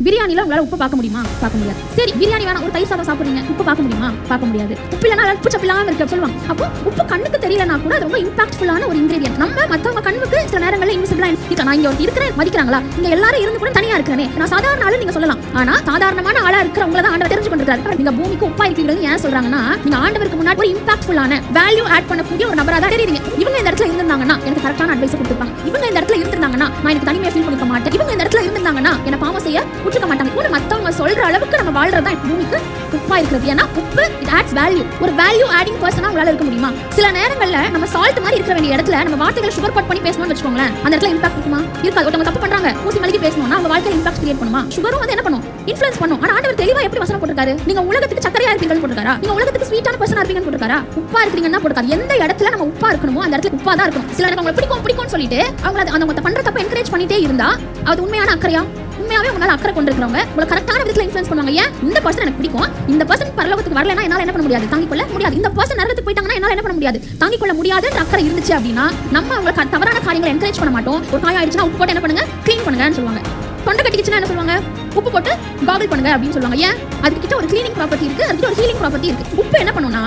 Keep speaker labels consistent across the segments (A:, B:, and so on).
A: பிரியாணில உங்களால உப்பு பார்க்க முடியுமா? பார்க்க முடியாது. சரி, பிரியாணி வேணா, ஒரு தயிர் சாதம் சாப்பிடுறீங்க, உப்பு பார்க்க முடியுமா? பார்க்க முடியாது. உப்பு இல்லைனா உப்பு சப்பில்லாம இருக்கு சொல்லுவாங்க. அப்போ உப்பு கண்ணுக்கு தெரியலனா கூட அது ரொம்ப இம்பாக்ட்ஃபுல்லான ஒரு இன்கிரீடியன்ட். நம்ம மத்தவங்க கண்ணுக்கு சில நேரங்களில் இன்விசிபிளா இருக்கு. நான் இங்க ஒரு இருக்கிறேன் மதிக்கிறாங்களா? இங்க எல்லாரும் இருந்து கூட தனியா இருக்கிறேனே, நான் சாதாரண ஆளு நீங்க சொல்லலாம். ஆனா சாதாரணமான ஆளா இருக்கிறவங்கள தான் ஆண்டவர் தெரிஞ்சு கொண்டிருக்காரு. நீங்க பூமிக்கு உப்பா இருக்கிறது ஏன் சொல்றாங்கன்னா, நீங்க ஆண்டவருக்கு முன்னாடி ஒரு இம்பாக்ட்ஃபுல்லான வேல்யூ ஆட் பண்ணக்கூடிய ஒரு நபரா தான் தெரியுறீங்க. இவங்க இந்த இடத்துல இருந்தாங்கன்னா எனக்கு கரெக்டான அட்வைஸ் கொடுத்துப்பாங்க. இவங்க இந்த இடத்துல இருந்தாங்கன்னா நான் எனக்கு தனிமையா ஃபீல் பண்ணிக்க மாட்டேன். இவங்க இந்த இடத்துல இருந்தாங்கன்னா என்ன பாவம் செய்ய விட்டுக்க மாட்டாங்க. கூட மத்தவங்க சொல்ற அளவுக்கு நம்ம வாழ்றதா பூமிக்கு உப்பா இருக்கிறது. ஏன்னா உப்பு இட் ஆட்ஸ் வேல்யூ. ஒரு வேல்யூ ஆடிங் பர்சனா உங்களால இருக்க முடியுமா? சில நேரங்கள்ல நம்ம சால்ட் மாதிரி இருக்க வேண்டிய இடத்துல நம்ம வார்த்தைகளை சுகர் கோட் பண்ணி பேசணும்னு வச்சுக்கோங்களேன், அந்த இடத்துல இம்பாக்ட் இருக்குமா? இருக்காது. ஒருத்தவங்க தப்பு பண்றாங்க, ஊசி மலிக்கு பேசணும்னா அவங்க வாழ்க்கையில இம்பாக்ட் கிரியேட் பண்ணுமா? சுகரும் வந்து என்ன பண்ணும்? இன்ஃப்ளூயன்ஸ் பண்ணும். ஆனா ஆண்டவர் தெளிவா எப்படி வசனம் போட்டுருக்காரு? நீங்க உலகத்துக்கு சக்கரையா இருப்பீங்கன்னு போட்டுருக்காரா? நீங்க உலகத்துக்கு ஸ்வீட்டான பர்சனா இருப்பீங்கன்னு போட்டுருக்காரா? உப்பா இருக்கீங்கன்னா போட்டுருக்காரு. எந்த இடத்துல நம்ம உப்பா இருக்கணுமோ அந்த இடத்துல உப்பா தான் இருக்கணும். சில நேரம் உங்களுக்கு பிடிக்கும்னு சொல்லிட்டு அவங்க பண்ற தப்ப என்கரேஜ் பண்ணிட்டே இருந்தா அது உண்மையான அக்கறையா? உண்மையாவே உங்களால அக்கறை கொண்டிருக்கிறவங்க உங்களை கரெக்டான விதத்துல இன்ஃப்ளூயன்ஸ் பண்ணுவாங்க. ஏன் இந்த பர்சன் எனக்கு பிடிக்கும், இந்த பர்சன் பரலோகத்துக்கு வரலனா என்னால என்ன பண்ண முடியாது? தாங்கிக் கொள்ள முடியாது. இந்த பர்சன் நரகத்துக்கு போயிட்டாங்கன்னா என்னால என்ன பண்ண முடியாது? தாங்கிக் கொள்ள முடியாதுன்ற அக்கறை இருந்துச்சு அப்படின்னா நம்ம அவங்களுக்கு தவறான காரியங்களை என்கரேஜ் பண்ண மாட்டோம். ஒரு காயம் ஆயிடுச்சுன்னா உப்பு போட்டு என்ன பண்ணுங்க, க்ளீன் பண்ணுங்கன்னு சொல்லுவாங்க. தொண்டை கட்டிக்கிச்சுன்னா என்ன சொல்லுவாங்க? உப்பு போட்டு காகல் பண்ணுங்க அப்படின்னு சொல்லுவாங்க. ஏன்? அதுக்கு கிட்ட ஒரு கிளீனிங் ப்ராப்பர்ட்டி இருக்கு, அதுக்கு ஒரு ஹீலிங் ப்ராப்பர்ட்டி இருக்கு. உப்பு என்ன பண்ணும்னா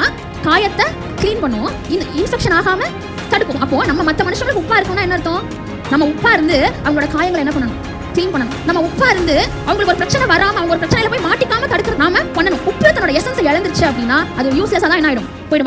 A: காயத்தை க்ளீன் பண்ணும், இன்ஃபெக்ஷன் ஆகாம தடுக்கும். அப்போ நம்ம மற்ற மனுஷங்களுக்கு உப்பா இருக்கணும்னா என்ன அர்த்தம்? நம்ம உப்பா இருந்து அவங்களோட காயங்களை என்ன பண்ணணும்? க்ளீன் பண்ணணும். நம்ம உப்பா இருந்து அவங்களுக்கு ஒரு பிரச்சனை வராம அவங்க ஒரு பிரச்சனையில போய் மாட்டிக்காம தடுக்க நாம பண்ணணும். உப்பு தன்னோட எசன்ஸ் இழந்துருச்சு அப்படின்னா அது யூஸ்லெஸ்ஸா தான் என்ன ஆயிடும்? போயிடும்.